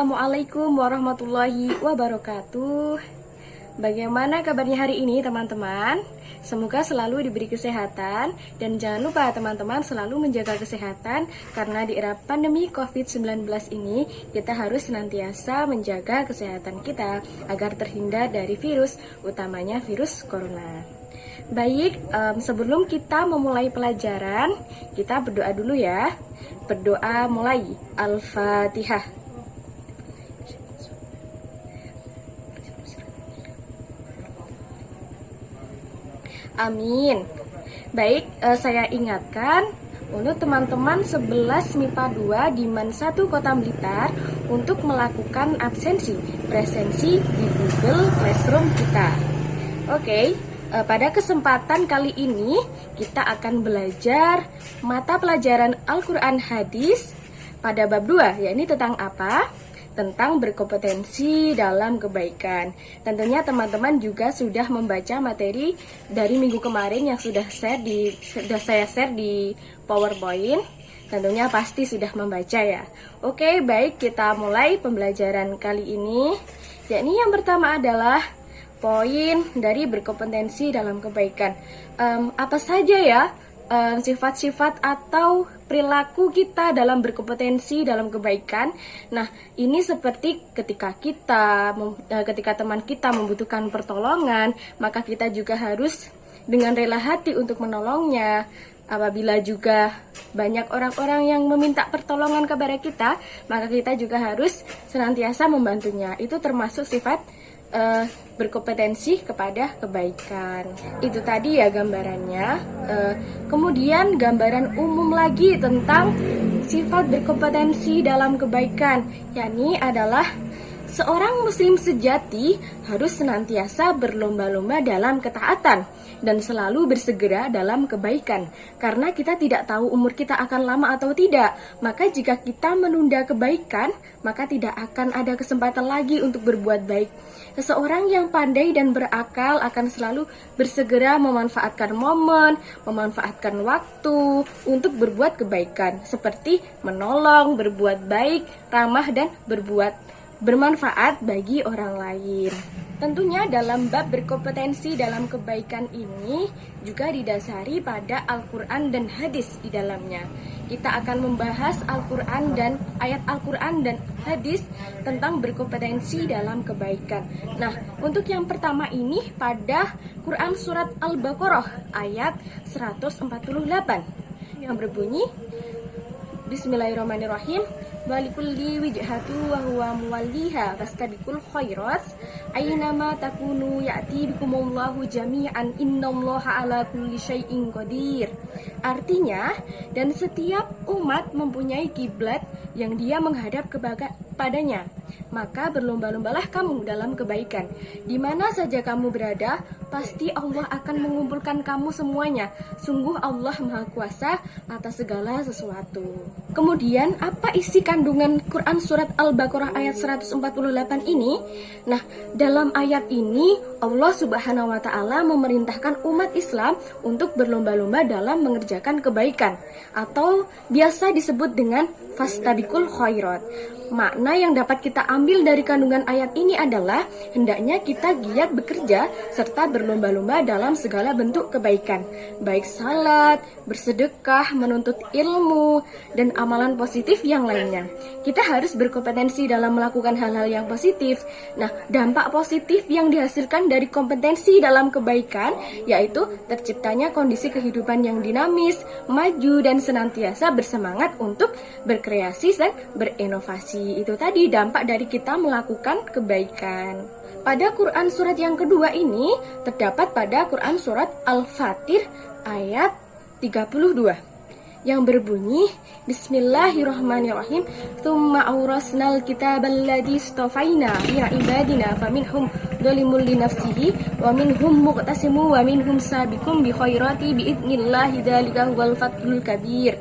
Assalamualaikum warahmatullahi wabarakatuh. Bagaimana kabarnya hari ini teman-teman? Semoga selalu diberi kesehatan. Dan jangan lupa teman-teman selalu menjaga kesehatan, karena di era pandemi COVID-19 ini kita harus senantiasa menjaga kesehatan kita agar terhindar dari virus, utamanya virus corona. Baik, sebelum kita memulai pelajaran, kita berdoa dulu ya. Berdoa mulai. Al-Fatihah. Amin. Baik, saya ingatkan untuk teman-teman 11 MIPA 2 di MAN 1 Kota Blitar untuk melakukan absensi presensi di Google Classroom kita. Oke, pada kesempatan kali ini kita akan belajar mata pelajaran Al-Quran Hadis pada bab 2, yakni tentang apa? Tentang berkompetensi dalam kebaikan. Tentunya teman-teman juga sudah membaca materi dari minggu kemarin yang sudah saya share di PowerPoint. Tentunya pasti sudah membaca ya. Oke, baik, kita mulai pembelajaran kali ini. Yakni yang pertama adalah poin dari berkompetensi dalam kebaikan. Apa saja ya sifat-sifat atau perilaku kita dalam berkompetensi dalam kebaikan? Nah, ini seperti ketika teman kita membutuhkan pertolongan, maka kita juga harus dengan rela hati untuk menolongnya. Apabila juga banyak orang-orang yang meminta pertolongan kepada kita, maka kita juga harus senantiasa membantunya. Itu termasuk sifat berkompetensi kepada kebaikan. Itu tadi ya gambarannya. Kemudian gambaran umum lagi tentang sifat berkompetensi dalam kebaikan, yakni adalah seorang muslim sejati harus senantiasa berlomba-lomba dalam ketaatan dan selalu bersegera dalam kebaikan. Karena kita tidak tahu umur kita akan lama atau tidak, maka jika kita menunda kebaikan, maka tidak akan ada kesempatan lagi untuk berbuat baik. Seseorang yang pandai dan berakal akan selalu bersegera memanfaatkan momen, memanfaatkan waktu untuk berbuat kebaikan, seperti menolong, berbuat baik, ramah, dan bermanfaat bagi orang lain. Tentunya dalam bab berkompetensi dalam kebaikan ini juga didasari pada Al-Quran dan hadis di dalamnya. Kita akan membahas Al-Quran dan ayat Al-Quran dan hadis tentang berkompetensi dalam kebaikan. Nah, untuk yang pertama ini pada Quran Surat Al-Baqarah ayat 148 yang berbunyi, Bismillahirrahmanirrahim. Walikulli wijhatu wa huwa muwalliha fastabiqul khairat aynama takunu ya'ti bikumullahu jami'an innallaha ala kulli syai'in qadir. Artinya, dan setiap umat mempunyai kiblat yang dia menghadap kepadanya, maka berlomba-lombalah kamu dalam kebaikan. Di mana saja kamu berada, pasti Allah akan mengumpulkan kamu semuanya. Sungguh Allah Maha Kuasa atas segala sesuatu. Kemudian, apa isi kandungan Quran Surat Al-Baqarah ayat 148 ini? Nah, dalam ayat ini Allah Subhanahu wa Ta'ala memerintahkan umat Islam untuk berlomba-lomba dalam mengerjakan kebaikan, atau biasa disebut dengan fastabiqul khairat. Makna yang dapat kita ambil dari kandungan ayat ini adalah hendaknya kita giat bekerja serta berlomba-lomba dalam segala bentuk kebaikan, baik salat, bersedekah, menuntut ilmu, dan amalan positif yang lainnya. Kita harus berkompetensi dalam melakukan hal-hal yang positif. Nah, dampak positif yang dihasilkan dari kompetensi dalam kebaikan yaitu terciptanya kondisi kehidupan yang dinamis, maju, dan senantiasa bersemangat untuk berkreasi dan berinovasi. Itu tadi dampak dari kita melakukan kebaikan. Pada Quran surat yang kedua ini terdapat pada Quran surat Al-Fatir ayat 32 yang berbunyi, Bismillahirrahmanirrahim. Tsumma awrasnal kitabal ladzi istafaina min ibadina faminhum dzalimun li nafsihi wa minhum muqtasimun wa minhum sabiqun bi khairati bi idznillah dzalika huwal fathul kabir.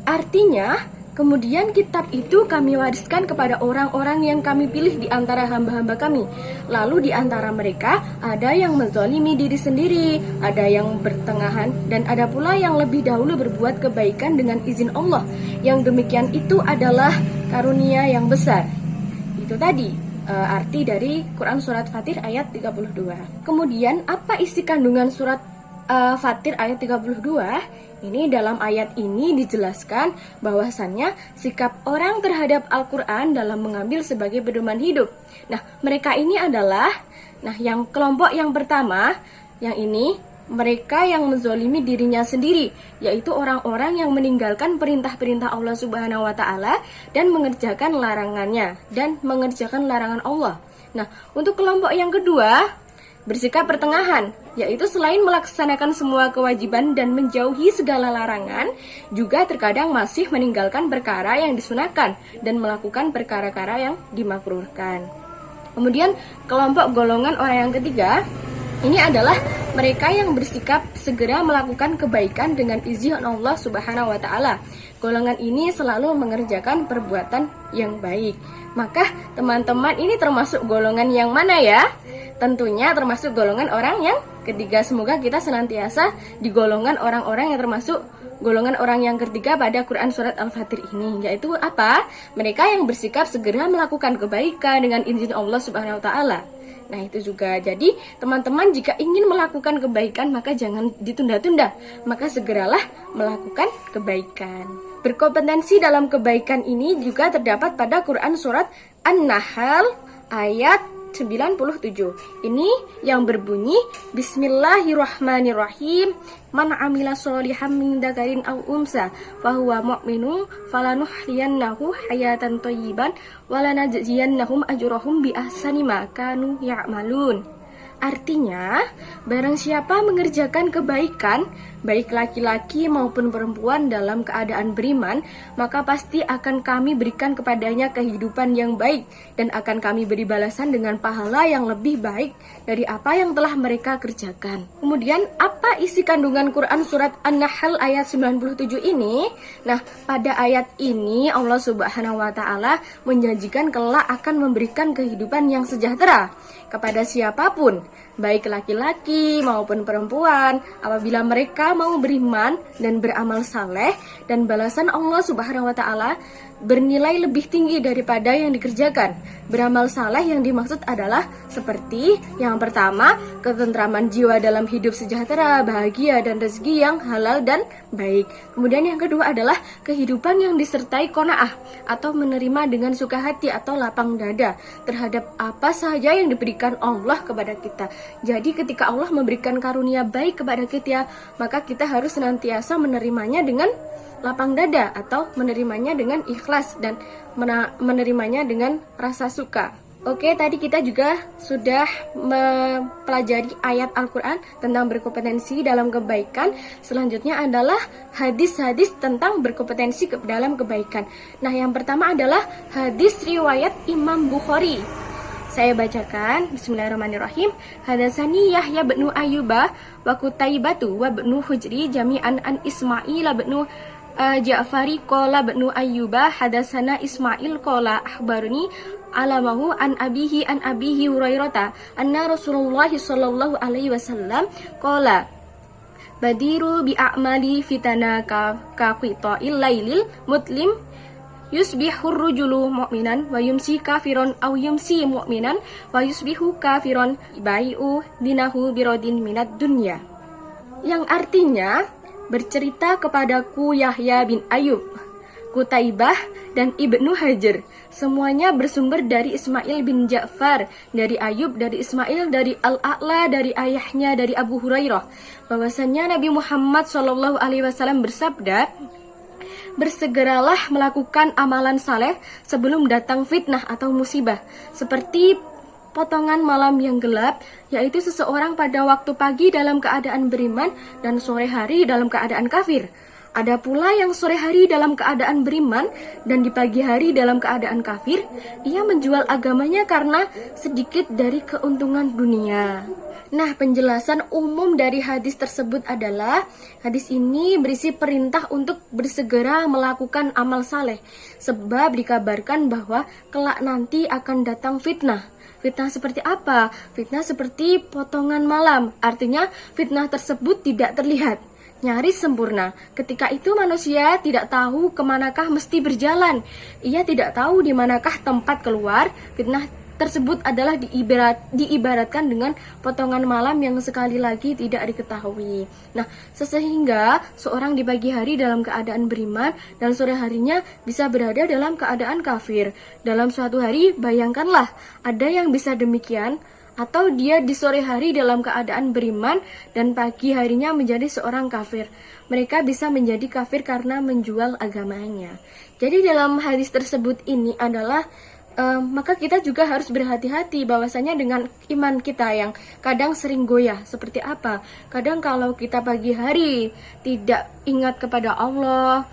Artinya, kemudian kitab itu kami wariskan kepada orang-orang yang kami pilih di antara hamba-hamba kami. Lalu di antara mereka ada yang menzalimi diri sendiri, ada yang bertengahan, dan ada pula yang lebih dahulu berbuat kebaikan dengan izin Allah. Yang demikian itu adalah karunia yang besar. Itu tadi arti dari Quran Surat Fatir ayat 32. Kemudian apa isi kandungan Surat Fatir ayat 32? Ini dalam ayat ini dijelaskan bahwasannya sikap orang terhadap Al-Quran dalam mengambil sebagai pedoman hidup. Nah, mereka ini adalah, yang kelompok yang pertama, yang ini, mereka yang menzolimi dirinya sendiri, yaitu orang-orang yang meninggalkan perintah-perintah Allah Subhanahu wa Ta'ala dan mengerjakan larangannya dan mengerjakan larangan Allah. Nah, untuk kelompok yang kedua, bersikap pertengahan, yaitu selain melaksanakan semua kewajiban dan menjauhi segala larangan, juga terkadang masih meninggalkan perkara yang disunahkan dan melakukan perkara-perkara yang dimakruhkan. Kemudian kelompok golongan orang yang ketiga, ini adalah mereka yang bersikap segera melakukan kebaikan dengan izin Allah Subhanahu wa Ta'ala. Golongan ini selalu mengerjakan perbuatan yang baik. Maka teman-teman ini termasuk golongan yang mana ya? Tentunya termasuk golongan orang yang ketiga. Semoga kita senantiasa di golongan orang-orang yang termasuk golongan orang yang ketiga pada Quran Surat Al-Fatir ini. Yaitu apa? Mereka yang bersikap segera melakukan kebaikan dengan izin Allah Subhanahu wa Ta'ala. Nah, itu juga. Jadi, teman-teman jika ingin melakukan kebaikan maka jangan ditunda-tunda. Maka segeralah melakukan kebaikan. Berkompetensi dalam kebaikan ini juga terdapat pada Quran Surat An-Nahl ayat 97. Ini yang berbunyi Bismillahirrahmanirrahim. Man amila sholihan min dzakarin aw unsa fahuwa mu'minun falanuhyiyannahu hayatan thayyiban walanajziyannahum ajrahum bi ahsani ma kanu ya'malun. Artinya, barang siapa mengerjakan kebaikan, baik laki-laki maupun perempuan dalam keadaan beriman, maka pasti akan kami berikan kepadanya kehidupan yang baik dan akan kami beri balasan dengan pahala yang lebih baik dari apa yang telah mereka kerjakan. Kemudian, apa isi kandungan Quran Surat An-Nahl ayat 97 ini? Nah, pada ayat ini Allah Subhanahu wa Ta'ala menjanjikan kelak akan memberikan kehidupan yang sejahtera kepada siapapun, baik laki-laki maupun perempuan, apabila mereka mau beriman dan beramal saleh, dan balasan Allah Subhanahu wa Ta'ala bernilai lebih tinggi daripada yang dikerjakan. Beramal saleh yang dimaksud adalah seperti yang pertama, ketentraman jiwa dalam hidup sejahtera, bahagia dan rezeki yang halal dan baik. Kemudian yang kedua adalah kehidupan yang disertai qanaah atau menerima dengan suka hati atau lapang dada terhadap apa saja yang diberikan Allah kepada kita. Jadi ketika Allah memberikan karunia baik kepada kita, maka kita harus senantiasa menerimanya dengan lapang dada atau menerimanya dengan ikhlas dan menerimanya dengan rasa suka. Oke, tadi kita juga sudah mempelajari ayat Al-Quran tentang berkompetensi dalam kebaikan. Selanjutnya adalah hadis-hadis tentang berkompetensi dalam kebaikan. Nah, yang pertama adalah hadis riwayat Imam Bukhari. Saya bacakan, Bismillahirrahmanirrahim. Hadatsani Yahya bin Ayyuba wa Qutaibatu wa bin Hujri jami'an an Ismail bin Ja'fari qala bin Ayyuba hadatsana Ismail qala akhbarni alamahu an abihi Hurairata anna Rasulullah sallallahu alaihi wasallam qala badiru bi a'mali fitana ka qita'il lailil mutlim yusbihur rujulu mu'minan wa yumsi kafiron aw yumsi mu'minan wa yusbihu kafiron bai'u dinahu birodin minad dunya. Yang artinya, bercerita kepadaku Yahya bin Ayub, Qutaibah dan Ibnu Hajar. Semuanya bersumber dari Ismail bin Ja'far, dari Ayub, dari Ismail, dari Al-A'la, dari ayahnya, dari Abu Hurairah. Bahwasannya Nabi Muhammad SAW bersabda, bersegeralah melakukan amalan saleh sebelum datang fitnah atau musibah, seperti potongan malam yang gelap, yaitu seseorang pada waktu pagi dalam keadaan beriman dan sore hari dalam keadaan kafir. Ada pula yang sore hari dalam keadaan beriman dan di pagi hari dalam keadaan kafir. Ia menjual agamanya karena sedikit dari keuntungan dunia. Nah, penjelasan umum dari hadis tersebut adalah hadis ini berisi perintah untuk bersegera melakukan amal saleh, sebab dikabarkan bahwa kelak nanti akan datang fitnah. Fitnah seperti apa? Fitnah seperti potongan malam. Artinya fitnah tersebut tidak terlihat. nyaris sempurna. Ketika itu manusia tidak tahu kemanakah mesti berjalan. Ia tidak tahu di manakah tempat keluar. Fitnah tersebut adalah diibaratkan dengan potongan malam yang sekali lagi tidak diketahui. Nah, sehingga seorang di pagi hari dalam keadaan beriman dan sore harinya bisa berada dalam keadaan kafir. Dalam suatu hari, bayangkanlah ada yang bisa demikian, atau dia di sore hari dalam keadaan beriman dan pagi harinya menjadi seorang kafir. Mereka bisa menjadi kafir karena menjual agamanya. Jadi dalam hadis tersebut ini adalah maka kita juga harus berhati-hati bahwasanya dengan iman kita yang kadang sering goyah. Seperti apa? Kadang kalau kita pagi hari tidak ingat kepada Allah,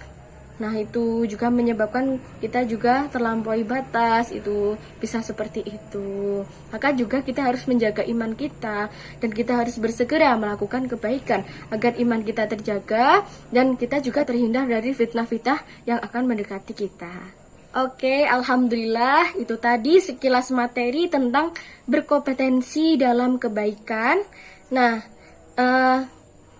nah itu juga menyebabkan kita juga terlampaui batas, itu bisa seperti itu. Maka juga kita harus menjaga iman kita dan kita harus bersegera melakukan kebaikan agar iman kita terjaga dan kita juga terhindar dari fitnah-fitnah yang akan mendekati kita. Oke, alhamdulillah itu tadi sekilas materi tentang berkompetensi dalam kebaikan. Nah,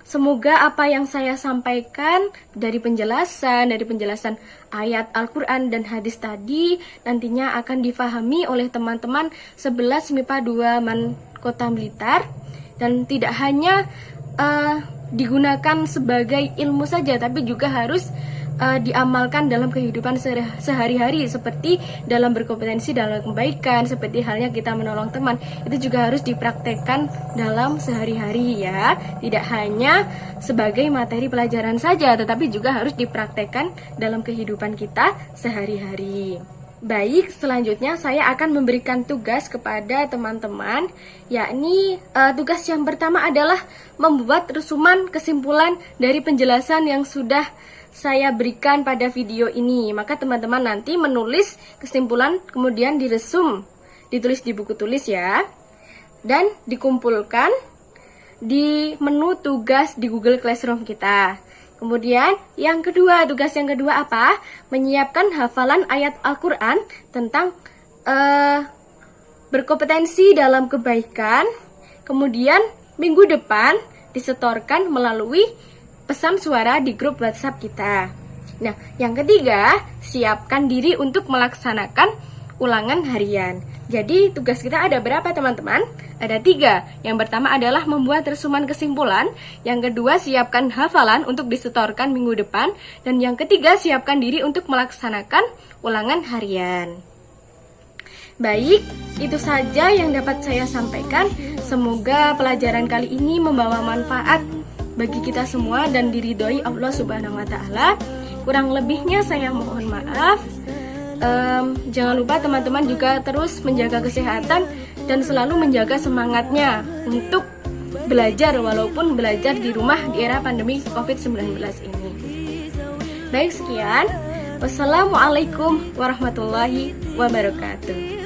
semoga apa yang saya sampaikan dari penjelasan ayat Al-Quran dan hadis tadi nantinya akan difahami oleh teman-teman 11 MIPA 2 MAN Kota Blitar, dan tidak hanya digunakan sebagai ilmu saja, tapi juga harus diamalkan dalam kehidupan sehari-hari, seperti dalam berkompetensi dalam kebaikan, seperti halnya kita menolong teman, itu juga harus dipraktekkan dalam sehari-hari ya. Tidak hanya sebagai materi pelajaran saja, tetapi juga harus dipraktekkan dalam kehidupan kita sehari-hari. Baik, selanjutnya saya akan memberikan tugas kepada teman-teman, yakni tugas yang pertama adalah membuat resuman kesimpulan dari penjelasan yang sudah saya berikan pada video ini. Maka teman-teman nanti menulis kesimpulan, kemudian diresum, ditulis di buku tulis ya, dan dikumpulkan di menu tugas di Google Classroom kita. Kemudian yang kedua, tugas yang kedua apa? Menyiapkan hafalan ayat Al-Quran tentang berkompetensi dalam kebaikan. Kemudian minggu depan disetorkan melalui pesan suara di grup WhatsApp kita. Nah, yang ketiga, siapkan diri untuk melaksanakan ulangan harian. Jadi tugas kita ada berapa teman-teman? Ada 3. Yang pertama adalah membuat resuman kesimpulan. Yang kedua, siapkan hafalan untuk disetorkan minggu depan. Dan yang ketiga, siapkan diri untuk melaksanakan ulangan harian. Baik, itu saja yang dapat saya sampaikan. Semoga pelajaran kali ini membawa manfaat bagi kita semua dan diridhoi Allah Subhanahu wa Ta'ala. Kurang lebihnya saya mohon maaf. Jangan lupa teman-teman juga terus menjaga kesehatan dan selalu menjaga semangatnya untuk belajar, walaupun belajar di rumah di era pandemi COVID-19 ini. Baik, sekian. Wassalamualaikum warahmatullahi wabarakatuh.